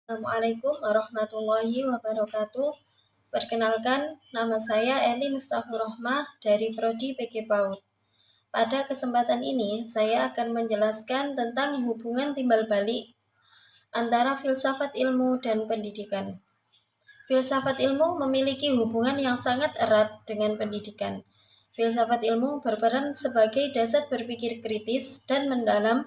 Assalamualaikum warahmatullahi wabarakatuh. Perkenalkan, nama saya Eli Miftahur Rohmah dari Prodi PG PAUD. Pada kesempatan ini, saya akan menjelaskan tentang hubungan timbal balik antara filsafat ilmu dan pendidikan. Filsafat ilmu memiliki hubungan yang sangat erat dengan pendidikan. Filsafat ilmu berperan sebagai dasar berpikir kritis dan mendalam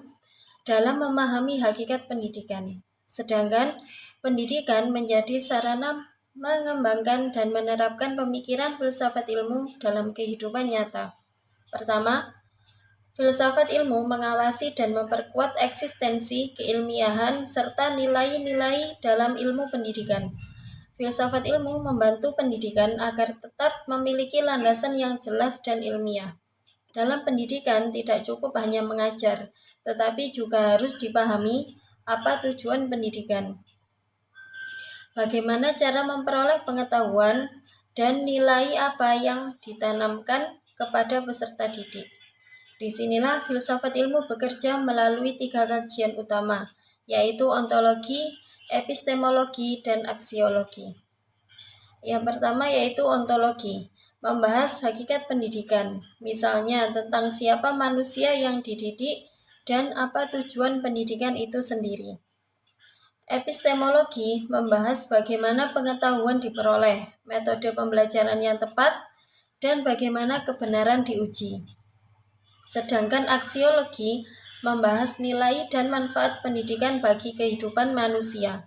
dalam memahami hakikat pendidikan. Sedangkan pendidikan menjadi sarana mengembangkan dan menerapkan pemikiran filsafat ilmu dalam kehidupan nyata. Pertama, filsafat ilmu mengawasi dan memperkuat eksistensi keilmiahan serta nilai-nilai dalam ilmu pendidikan. Filsafat ilmu membantu pendidikan agar tetap memiliki landasan yang jelas dan ilmiah. Dalam pendidikan tidak cukup hanya mengajar, tetapi juga harus dipahami apa tujuan pendidikan, bagaimana cara memperoleh pengetahuan, dan nilai apa yang ditanamkan kepada peserta didik. Disinilah filsafat ilmu bekerja melalui 3 kajian utama, yaitu ontologi, epistemologi, dan aksiologi. Yang pertama yaitu ontologi, membahas hakikat pendidikan, misalnya tentang siapa manusia yang dididik dan apa tujuan pendidikan itu sendiri. Epistemologi membahas bagaimana pengetahuan diperoleh, metode pembelajaran yang tepat, dan bagaimana kebenaran diuji. Sedangkan aksiologi membahas nilai dan manfaat pendidikan bagi kehidupan manusia.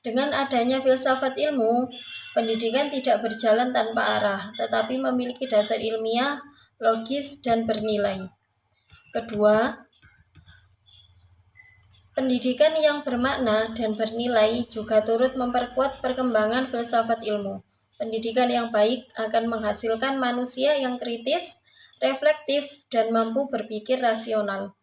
Dengan adanya filsafat ilmu, pendidikan tidak berjalan tanpa arah, tetapi memiliki dasar ilmiah, logis, dan bernilai. Kedua, pendidikan yang bermakna dan bernilai juga turut memperkuat perkembangan filsafat ilmu. Pendidikan yang baik akan menghasilkan manusia yang kritis, reflektif, dan mampu berpikir rasional.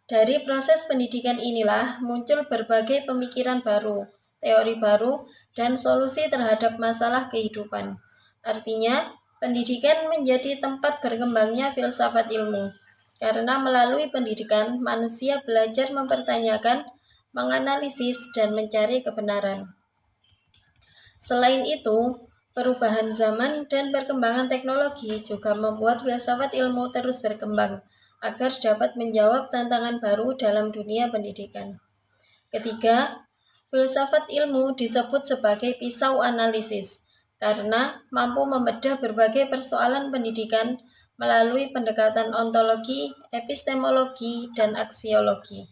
Dari proses pendidikan inilah muncul berbagai pemikiran baru, teori baru, dan solusi terhadap masalah kehidupan. Artinya, pendidikan menjadi tempat berkembangnya filsafat ilmu, karena melalui pendidikan manusia belajar mempertanyakan, menganalisis, dan mencari kebenaran. Selain itu, perubahan zaman dan perkembangan teknologi juga membuat filsafat ilmu terus berkembang agar dapat menjawab tantangan baru dalam dunia pendidikan. Ketiga, filsafat ilmu disebut sebagai pisau analisis karena mampu membedah berbagai persoalan pendidikan melalui pendekatan ontologi, epistemologi, dan aksiologi.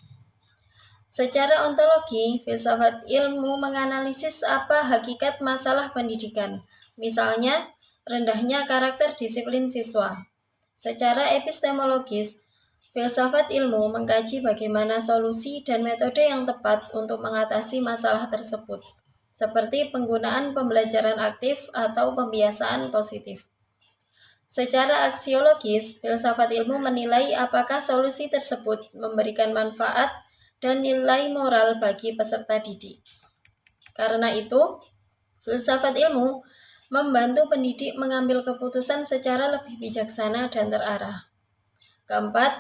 Secara ontologi, filsafat ilmu menganalisis apa hakikat masalah pendidikan, misalnya rendahnya karakter disiplin siswa. Secara epistemologis, filsafat ilmu mengkaji bagaimana solusi dan metode yang tepat untuk mengatasi masalah tersebut, seperti penggunaan pembelajaran aktif atau pembiasaan positif. Secara aksiologis, filsafat ilmu menilai apakah solusi tersebut memberikan manfaat dan nilai moral bagi peserta didik. Karena itu, filsafat ilmu membantu pendidik mengambil keputusan secara lebih bijaksana dan terarah. Keempat,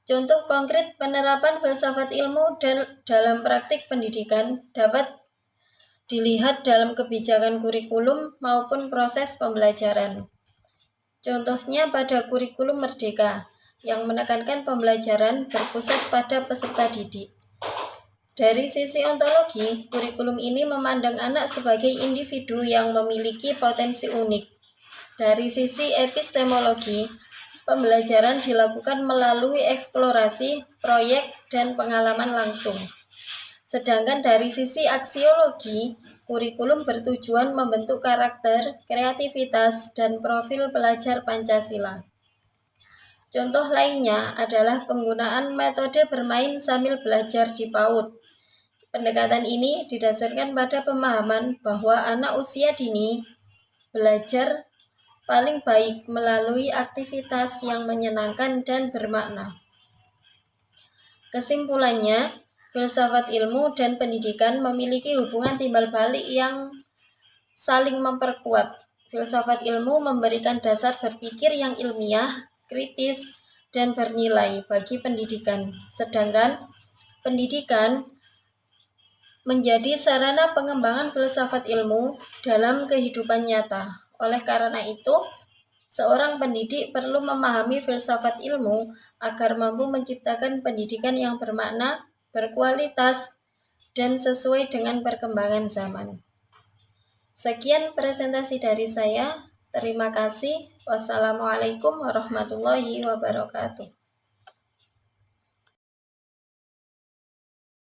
contoh konkret penerapan filsafat ilmu dalam praktik pendidikan dapat dilihat dalam kebijakan kurikulum maupun proses pembelajaran. Contohnya pada kurikulum Merdeka, yang menekankan pembelajaran berpusat pada peserta didik. Dari sisi ontologi, kurikulum ini memandang anak sebagai individu yang memiliki potensi unik. Dari sisi epistemologi, pembelajaran dilakukan melalui eksplorasi, proyek, dan pengalaman langsung. Sedangkan dari sisi aksiologi, kurikulum bertujuan membentuk karakter, kreativitas, dan profil pelajar Pancasila. Contoh lainnya adalah penggunaan metode bermain sambil belajar di PAUD. Pendekatan ini didasarkan pada pemahaman bahwa anak usia dini belajar paling baik melalui aktivitas yang menyenangkan dan bermakna. Kesimpulannya, filsafat ilmu dan pendidikan memiliki hubungan timbal balik yang saling memperkuat. Filsafat ilmu memberikan dasar berpikir yang ilmiah, kritis, dan bernilai bagi pendidikan. Sedangkan pendidikan menjadi sarana pengembangan filsafat ilmu dalam kehidupan nyata. Oleh karena itu, seorang pendidik perlu memahami filsafat ilmu agar mampu menciptakan pendidikan yang bermakna, berkualitas, dan sesuai dengan perkembangan zaman. Sekian presentasi dari saya. Terima kasih. Wassalamualaikum warahmatullahi wabarakatuh.